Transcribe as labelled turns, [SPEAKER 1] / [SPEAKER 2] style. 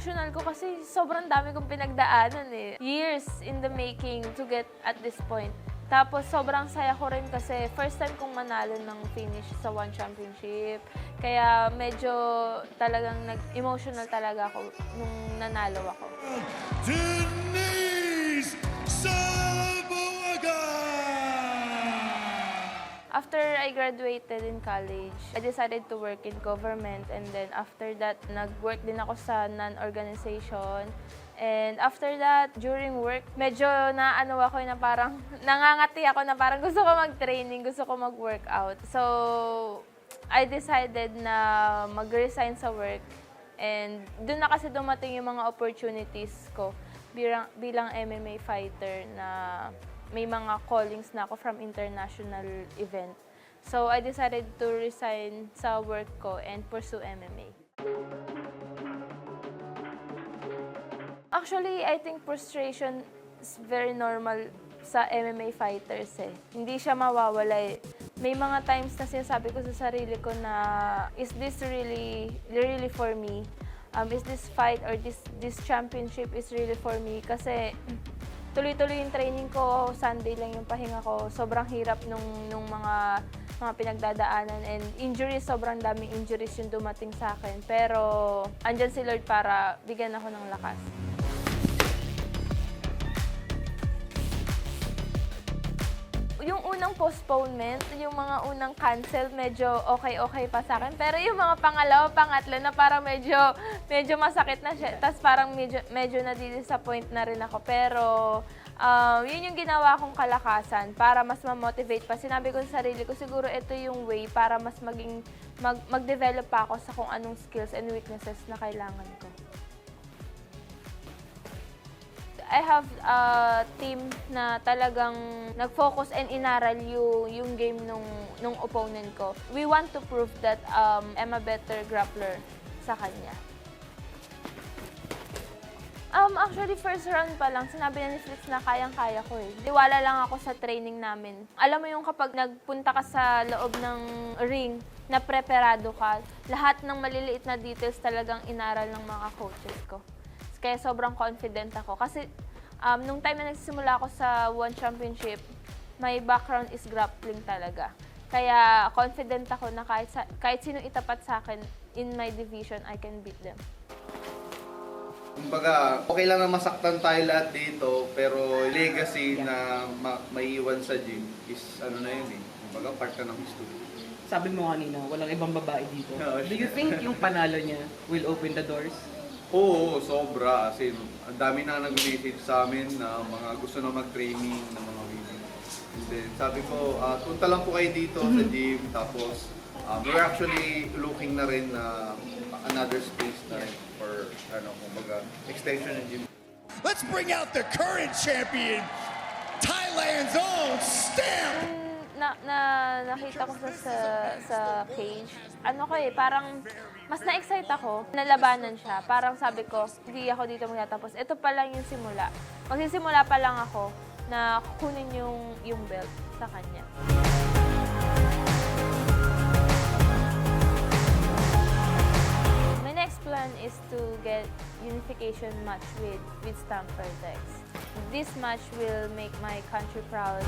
[SPEAKER 1] emotional ko kasi sobrang dami kong pinagdaanan eh. Years in the making to get at this point. Tapos sobrang saya ko rin kasi first time kong manalo ng finish sa One Championship. Kaya medyo talagang emotional talaga ako nung nanalo ako.
[SPEAKER 2] Denise Sabuaga!
[SPEAKER 1] After I graduated in college, I decided to work in government, and then after that, nag-work din ako sa non-organization. And after that, during work, medyo naano ako na parang nangangati ako na parang gusto ko mag-training, gusto ko mag-workout. So, I decided na mag-resign sa work, and doon na kasi dumating yung mga opportunities ko bilang MMA fighter na may mga callings na ako from international event. So, I decided to resign sa work ko and pursue MMA. Actually, I think frustration is very normal sa MMA fighters eh. Hindi siya mawawala eh. May mga times na sinasabi ko sa sarili ko na, is this really for me? Is this fight or this championship is really for me? Kasi tuloy-tuloy yung training ko, Sunday lang yung pahinga ko. Sobrang hirap nung mga pinagdadaanan, and injuries, sobrang daming injuries yung dumating sa akin. Pero andyan si Lord para bigyan ako ng lakas. Yung unang postponement, yung mga unang cancel, medyo okay pa sa akin. Pero yung mga pangalawa, pangatlo na parang medyo masakit na siya. Tapos parang medyo nadi-disappoint na rin ako. Pero yun yung ginawa kong kalakasan para mas ma-motivate pa. Sinabi ko sa sarili ko, siguro ito yung way para mas mag-develop pa ako sa kung anong skills and weaknesses na kailangan ko. I have a team na talagang nag-focus and inaral yung game nung opponent ko. We want to prove that I'm a better grappler sa kanya. Actually, first round pa lang, sinabi na ni Fritz na kayang-kaya ko eh. Tiwala lang ako sa training namin. Alam mo yung kapag nagpunta ka sa loob ng ring, na preparado ka, lahat ng maliliit na details talagang inaral ng mga coaches ko. Kaya sobrang confident ako. Kasi nung time na nagsisimula ako sa One Championship, my background is grappling talaga. Kaya confident ako na kahit sino itapat sa akin in my division, I can beat them.
[SPEAKER 3] Kumbaga, okay lang na masaktan tayo lahat dito, pero legacy na maiiwan sa gym is ano na yun eh. Kumbaga, part na ng history.
[SPEAKER 4] Sabi mo kanina, walang ibang babae dito. Do you think yung panalo niya will open the doors?
[SPEAKER 3] Oo, sobra. As in, ang dami na nag-message sa amin na mga gusto na mag-training ng mga women. And then, sabi ko, punta lang po kayo dito sa gym. Tapos, we're actually looking na rin na another space na rin for, kumbaga, extension ng gym.
[SPEAKER 2] Let's bring out the current champion, Thailand's own Stamp!
[SPEAKER 1] Nakita ko sa cage, parang mas na-excite ako. Nalabanan siya. Parang sabi ko, hindi ako dito magtatapos. Ito pa lang yung simula. Magsisimula pa lang ako na kunin yung belt sa kanya. My next plan is to get unification match with Stamp Vertex. This match will make my country proud.